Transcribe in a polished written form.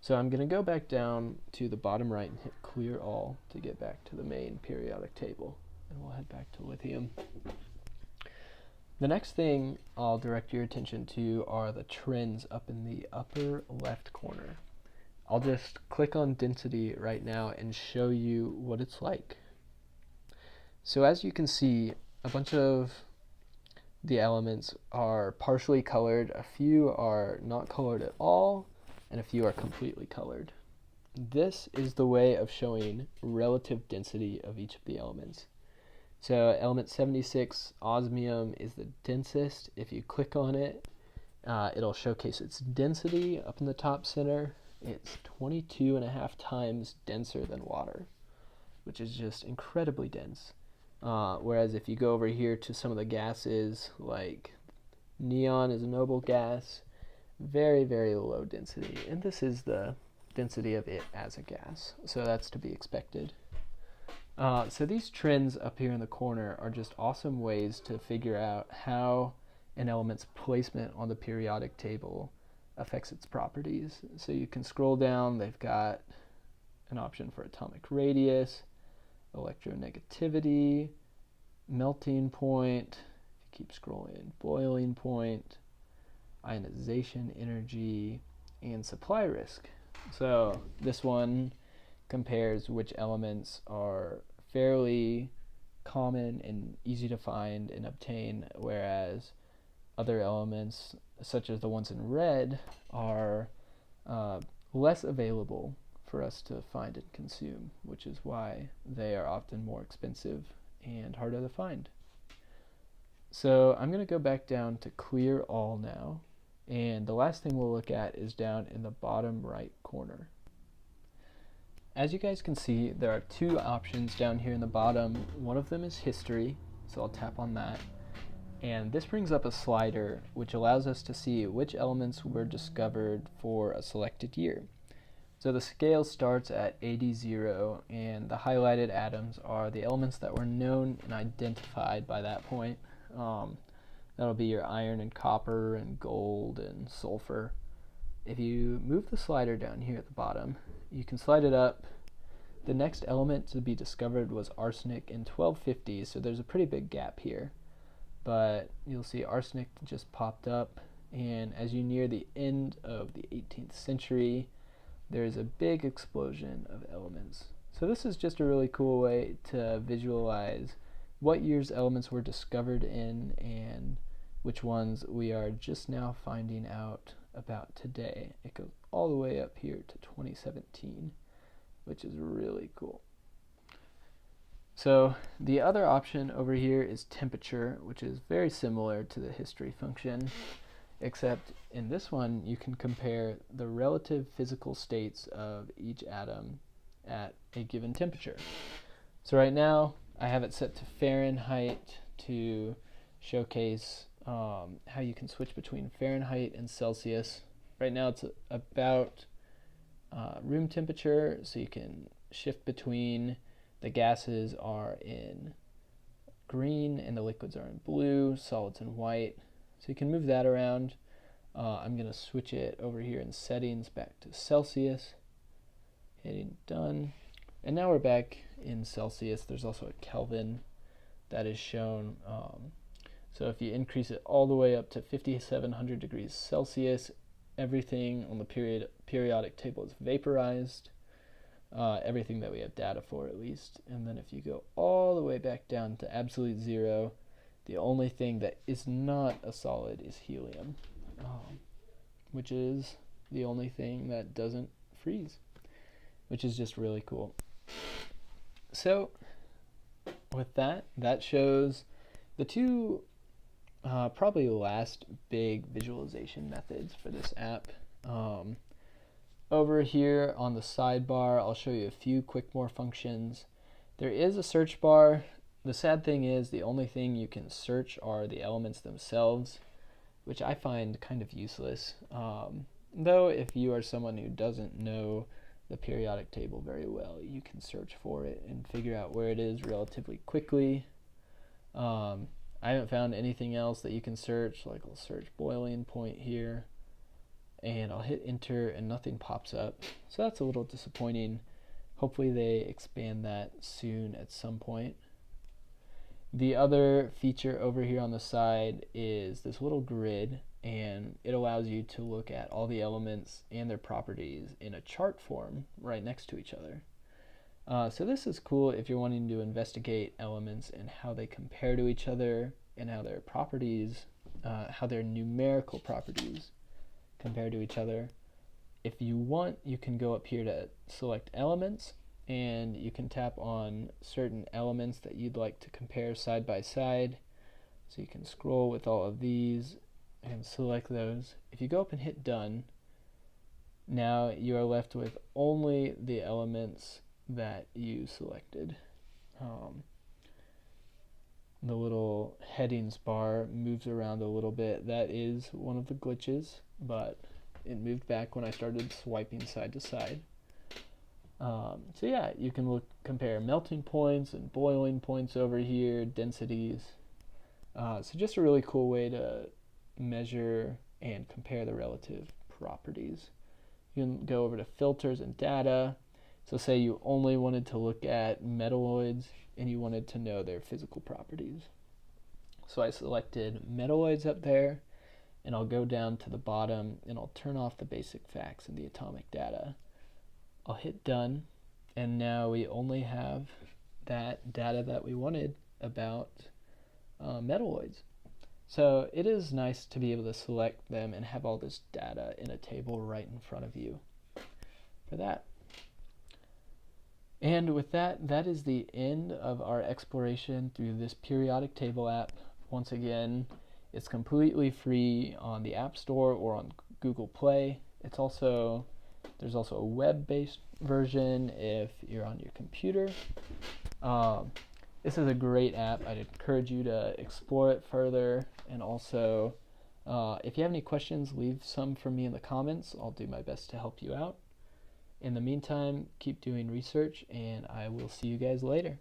So I'm going to go back down to the bottom right and hit clear all to get back to the main periodic table. And we'll head back to lithium. The next thing I'll direct your attention to are the trends up in the upper left corner. I'll just click on density right now and show you what it's like. So as you can see, a bunch of the elements are partially colored, a few are not colored at all, and a few are completely colored. This is the way of showing relative density of each of the elements. So element 76, osmium, is the densest. If you click on it, it'll showcase its density up in the top center. It's 22.5 times denser than water, which is just incredibly dense. Whereas if you go over here to some of the gases, like neon is a noble gas, very, very low density. And this is the density of it as a gas, so that's to be expected. So these trends up here in the corner are just awesome ways to figure out how an element's placement on the periodic table affects its properties. So you can scroll down, they've got an option for atomic radius, electronegativity, melting point, if you keep scrolling, boiling point, ionization energy, and supply risk. So this one compares which elements are fairly common and easy to find and obtain, whereas other elements, such as the ones in red, are less available for us to find and consume, which is why they are often more expensive and harder to find. So I'm going to go back down to clear all now, and the last thing we'll look at is down in the bottom right corner. As you guys can see, there are two options down here in the bottom. One of them is history, so I'll tap on that. And this brings up a slider which allows us to see which elements were discovered for a selected year. So the scale starts at AD0, and the highlighted atoms are the elements that were known and identified by that point. That'll be your iron and copper and gold and sulfur. If you move the slider down here at the bottom, you can slide it up. The next element to be discovered was arsenic in 1250, so there's a pretty big gap here. But you'll see arsenic just popped up, and as you near the end of the 18th century, there is a big explosion of elements. So this is just a really cool way to visualize what years elements were discovered in and which ones we are just now finding out about today. It goes all the way up here to 2017, which is really cool. So the other option over here is temperature, which is very similar to the history function, except in this one you can compare the relative physical states of each atom at a given temperature. So right now I have it set to Fahrenheit to showcase how you can switch between Fahrenheit and Celsius. Right now it's about room temperature, so you can shift between. The gases are in green and the liquids are in blue, solids in white. So you can move that around. I'm going to switch it over here in settings back to Celsius. Hitting done. And now we're back in Celsius. There's also a Kelvin that is shown. So if you increase it all the way up to 5,700 degrees Celsius, everything on the periodic table is vaporized. Everything that we have data for, at least. And then if you go all the way back down to absolute zero, the only thing that is not a solid is helium, which is the only thing that doesn't freeze, which is just really cool. So with that shows the two probably last big visualization methods for this app. Over here on the sidebar, I'll show you a few quick more functions. There is a search bar. The sad thing is the only thing you can search are the elements themselves, which I find kind of useless. Though if you are someone who doesn't know the periodic table very well, you can search for it and figure out where it is relatively quickly. I haven't found anything else that you can search, like I'll search boiling point here, and I'll hit enter and nothing pops up. So that's a little disappointing. Hopefully they expand that soon at some point. The other feature over here on the side is this little grid, and it allows you to look at all the elements and their properties in a chart form right next to each other. So this is cool if you're wanting to investigate elements and how they compare to each other and how their properties, how their numerical properties compare to each other. If you want, you can go up here to select elements, and you can tap on certain elements that you'd like to compare side by side. So you can scroll with all of these and select those. If you go up and hit done, now you are left with only the elements that you selected. The little headings bar moves around a little bit. That is one of the glitches, but it moved back when I started swiping side to side. So yeah, you can compare melting points and boiling points over here, densities. So just a really cool way to measure and compare the relative properties. You can go over to filters and data. So say you only wanted to look at metalloids and you wanted to know their physical properties. So I selected metalloids up there, and I'll go down to the bottom and I'll turn off the basic facts and the atomic data. I'll hit done, and now we only have that data that we wanted about metalloids. So it is nice to be able to select them and have all this data in a table right in front of you for that. And with that, that is the end of our exploration through this periodic table app. Once again, it's completely free on the App Store or on Google Play. There's also a web-based version if you're on your computer. This is a great app. I'd encourage you to explore it further. And also, if you have any questions, leave some for me in the comments. I'll do my best to help you out. In the meantime, keep doing research, and I will see you guys later.